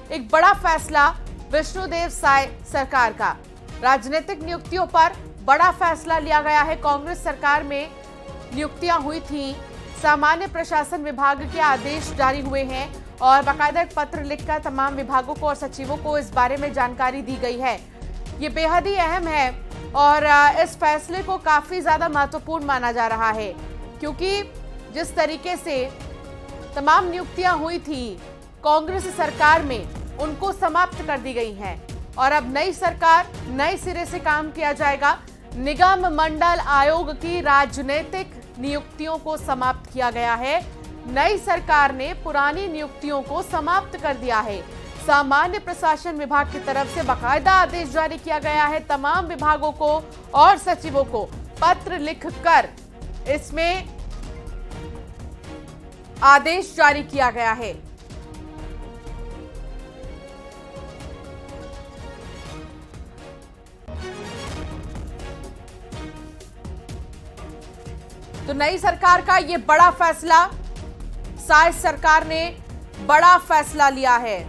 एक बड़ा फैसला विष्णुदेव साय सरकार का। राजनीतिक नियुक्तियों पर बड़ा फैसला लिया गया है। कांग्रेस सरकार में नियुक्तियां हुई थी, सामान्य प्रशासन विभाग के आदेश जारी हुए हैं और बाकायदा एक पत्र लिखकर तमाम विभागों को और सचिवों को इस बारे में जानकारी दी गई है। ये बेहद ही अहम है और इस फैसले को काफी ज्यादा महत्वपूर्ण माना जा रहा है, क्योंकि जिस तरीके से तमाम नियुक्तियां हुई थी कांग्रेस सरकार में, उनको समाप्त कर दी गई हैं और अब नई सरकार, नए सिरे से काम किया जाएगा। निगम मंडल आयोग की राजनीतिक नियुक्तियों को समाप्त किया गया है। नई सरकार ने पुरानी नियुक्तियों को समाप्त कर दिया है। सामान्य प्रशासन विभाग की तरफ से बाकायदा आदेश जारी किया गया है। तमाम विभागों को और सचिवों को पत्र लिखकर इसमें आदेश जारी किया गया है। तो नई सरकार का ये बड़ा फैसला, साय सरकार ने बड़ा फैसला लिया है।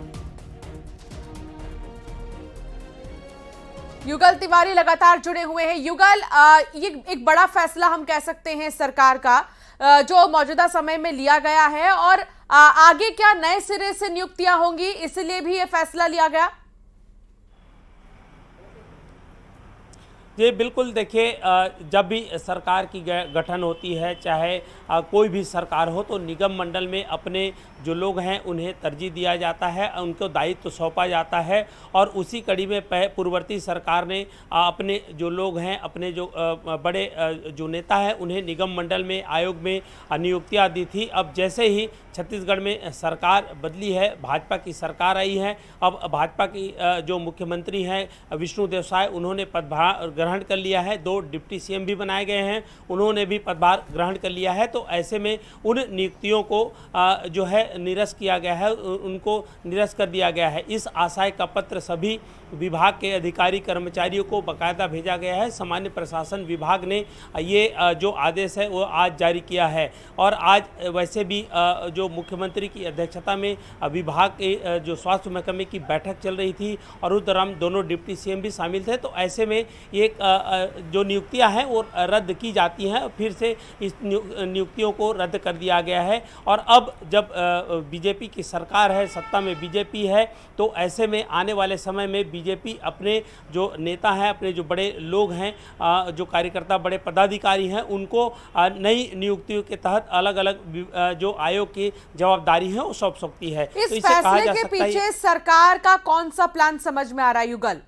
युगल तिवारी लगातार जुड़े हुए हैं। युगल, ये एक बड़ा फैसला हम कह सकते हैं सरकार का जो मौजूदा समय में लिया गया है, और आगे क्या नए सिरे से नियुक्तियां होंगी, इसलिए भी ये फैसला लिया गया? जी बिल्कुल, देखिए जब भी सरकार की गठन होती है, चाहे कोई भी सरकार हो, तो निगम मंडल में अपने जो लोग हैं उन्हें तरजीह दिया जाता है, उनको दायित्व सौंपा जाता है और उसी कड़ी में पूर्ववर्ती सरकार ने अपने जो लोग हैं, अपने जो बड़े जो नेता हैं, उन्हें निगम मंडल में, आयोग में नियुक्तियाँ दी थी। अब जैसे ही छत्तीसगढ़ में सरकार बदली है, भाजपा की सरकार आई है, अब भाजपा की जो मुख्यमंत्री हैं विष्णुदेव साय, उन्होंने पदभार ग्रहण कर लिया है। 2 डिप्टी सीएम भी बनाए गए हैं, उन्होंने भी पदभार ग्रहण कर लिया है। तो ऐसे में उन नियुक्तियों को जो है निरस्त किया गया है, उनको निरस्त कर दिया गया है। इस आशय का पत्र सभी विभाग के अधिकारी कर्मचारियों को बाकायदा भेजा गया है। सामान्य प्रशासन विभाग ने ये जो आदेश है वो आज जारी किया है और आज वैसे भी जो मुख्यमंत्री की अध्यक्षता में विभाग के जो स्वास्थ्य महकमे की बैठक चल रही थी और उस दौरान दोनों डिप्टी सीएम भी शामिल थे। तो ऐसे में ये जो नियुक्तियां हैं वो रद्द की जाती हैं, फिर से इस नियुक्तियों को रद्द कर दिया गया है। और अब जब बीजेपी की सरकार है, सत्ता में बीजेपी है, तो ऐसे में आने वाले समय में बीजेपी अपने जो नेता हैं, अपने जो बड़े लोग हैं, जो कार्यकर्ता, बड़े पदाधिकारी हैं, उनको नई नियुक्तियों के तहत अलग अलग जो आयोग की जवाबदारी है वो सौंप सकती है। इस फैसले के पीछे सरकार का कौन सा प्लान समझ में आ रहा है युगल?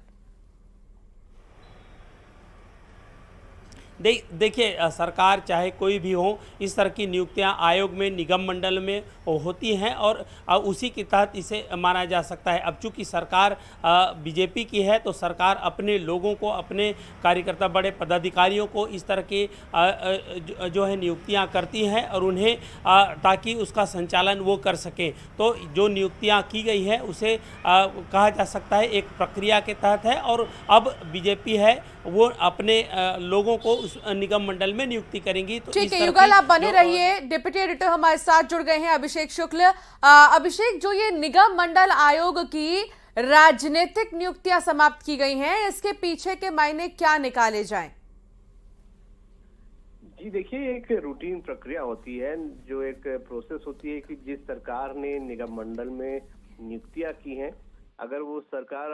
देखिए, सरकार चाहे कोई भी हो, इस तरह की नियुक्तियां आयोग में, निगम मंडल में होती हैं और उसी के तहत इसे माना जा सकता है। अब चूंकि सरकार बीजेपी की है, तो सरकार अपने लोगों को, अपने कार्यकर्ता, बड़े पदाधिकारियों को इस तरह के जो है नियुक्तियां करती हैं और उन्हें ताकि उसका संचालन वो कर सकें। तो जो नियुक्तियां की गई है उसे कहा जा सकता है एक प्रक्रिया के तहत है और अब बीजेपी है वो अपने लोगों को उस निगम मंडल में नियुक्ति करेंगी। तो ठीक है युगल, आप बने रहिए। डिप्टी एडिटर हमारे साथ जुड़ गए हैं अभिषेक शुक्ल। अभिषेक, जो ये निगम मंडल आयोग की राजनीतिक नियुक्तियां समाप्त की गई हैं, इसके पीछे के मायने क्या निकाले जाएं? जी देखिए, एक रूटीन प्रक्रिया होती है, जो एक प्रोसेस होती है कि जिस सरकार ने निगम मंडल में नियुक्तियां की हैं, अगर वो सरकार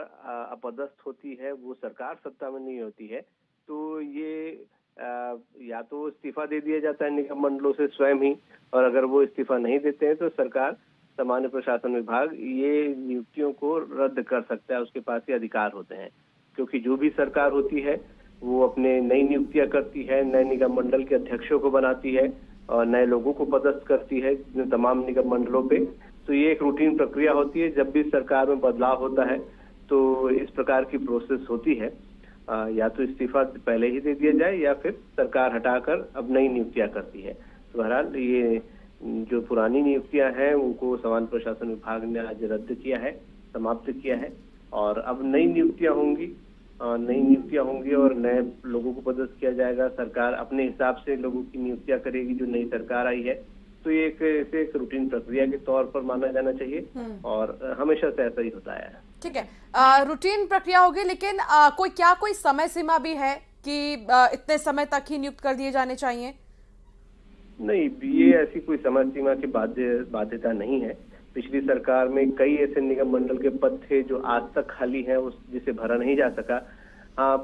अपदस्थ होती है, वो सरकार सत्ता में नहीं होती है, तो ये या तो इस्तीफा दे दिया जाता है निगम मंडलों से स्वयं ही, और अगर वो इस्तीफा नहीं देते हैं तो सरकार, सामान्य प्रशासन विभाग ये नियुक्तियों को रद्द कर सकता है, उसके पास ये अधिकार होते हैं। क्योंकि जो भी सरकार होती है वो अपने नई नियुक्तियां करती है, नए निगम मंडल के अध्यक्षों को बनाती है और नए लोगों को पदस्थ करती है तमाम निगम मंडलों पे। तो ये एक रूटीन प्रक्रिया होती है। जब भी सरकार में बदलाव होता है तो इस प्रकार की प्रोसेस होती है, या तो इस्तीफा पहले ही दे दिया जाए या फिर सरकार हटाकर अब नई नियुक्तियां करती है। तो बहरहाल ये जो पुरानी नियुक्तियां हैं उनको सामान्य प्रशासन विभाग ने आज रद्द किया है, समाप्त किया है और अब नई नियुक्तियां होंगी और नए लोगों को पदस्थ किया जाएगा। सरकार अपने हिसाब से लोगों की नियुक्तियां करेगी जो नई सरकार आई है। तो ये इसे एक रूटीन प्रक्रिया के तौर पर माना जाना चाहिए और हमेशा से ऐसा ही होता है। ठीक है, रूटीन प्रक्रिया होगी, लेकिन कोई समय सीमा भी है कि इतने समय तक ही नियुक्त कर दिए जाने चाहिए? नहीं, ये ऐसी कोई समय सीमा की बाध्यता नहीं है। पिछली सरकार में कई ऐसे निगम मंडल के पद थे जो आज तक खाली हैं, जिसे भरा नहीं जा सका। हाँ,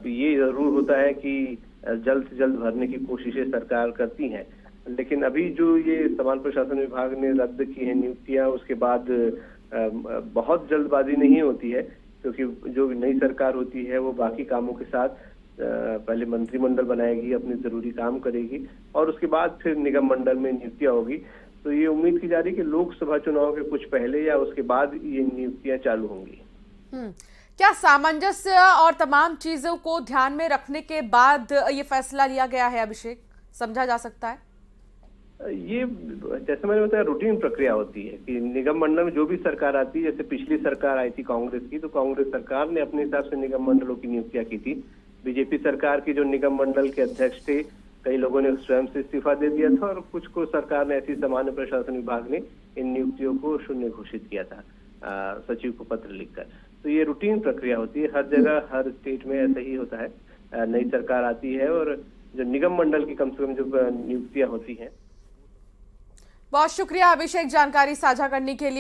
ये जरूर होता है कि जल्द से जल्द भरने की कोशिशें सरकार करती हैं, लेकिन अभी जो ये सामान्य प्रशासन विभाग ने रद्द की है नियुक्तियां, उसके बाद बहुत जल्दबाजी नहीं होती है, क्योंकि जो नई सरकार होती है वो बाकी कामों के साथ पहले मंत्रिमंडल बनाएगी, अपने जरूरी काम करेगी और उसके बाद फिर निगम मंडल में नियुक्तियां होगी। तो ये उम्मीद की जा रही है कि लोकसभा चुनाव के कुछ पहले या उसके बाद ये नियुक्तियां चालू होंगी। क्या सामंजस्य और तमाम चीजों को ध्यान में रखने के बाद ये फैसला लिया गया है, अभिषेक, समझा जा सकता है? ये जैसे मैंने बताया, रूटीन प्रक्रिया होती है कि निगम मंडल में जो भी सरकार आती है, जैसे पिछली सरकार आई थी कांग्रेस की, तो कांग्रेस सरकार ने अपने हिसाब से निगम मंडलों की नियुक्तियां की थी। बीजेपी सरकार की जो निगम मंडल के अध्यक्ष थे, कई लोगों ने स्वयं से इस्तीफा दे दिया था और कुछ को सरकार ने ऐसी सामान्य प्रशासन विभाग ने इन नियुक्तियों को शून्य घोषित किया था सचिव को पत्र लिखकर। तो ये रूटीन प्रक्रिया होती है, हर जगह हर स्टेट में ऐसा ही होता है। नई सरकार आती है और जो निगम मंडल की कम से कम जो नियुक्तियां होती हैं। बहुत शुक्रिया अभिषेक जानकारी साझा करने के लिए।